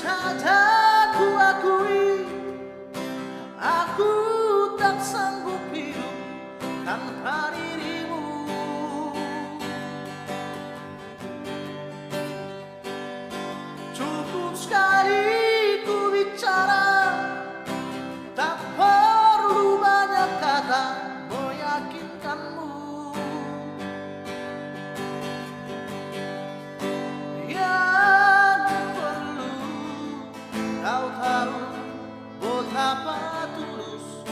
saja ku akui, aku tak sanggup hidup tanpa dirimu. Cukup sekali ku bicara, tak perlu banyak kata meyakinkanmu. Yang perlu kau tahu betapa tulus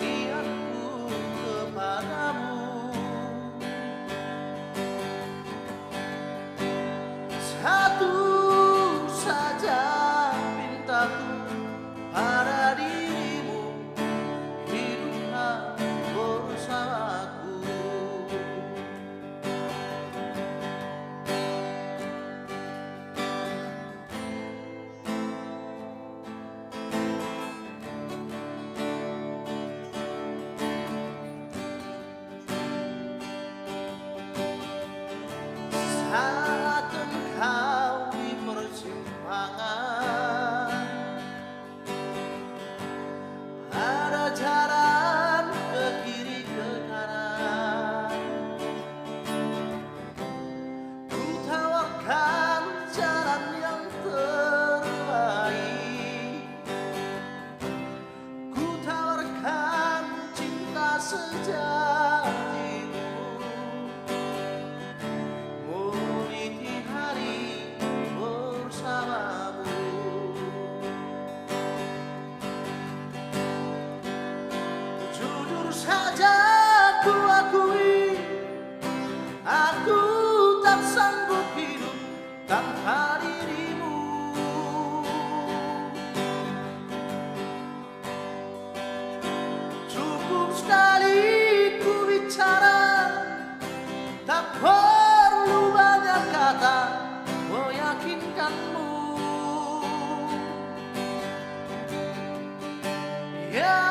niatku kepadamu. Satu saja pintaku pada dirimu, hiduplah bersamaku. Saat engkau di persimpangan, ada jalan ke kiri ke kanan, ku tawarkan jalan yang terbaik, ku tawarkan cinta sejatimu. Meniti hari bersamamu. Jujur saja ku akui, aku tak sanggup hidup tanpa dirimu. Cukup sekali ku bicara, tak perlu banyak kata meyakinkanmu. Ya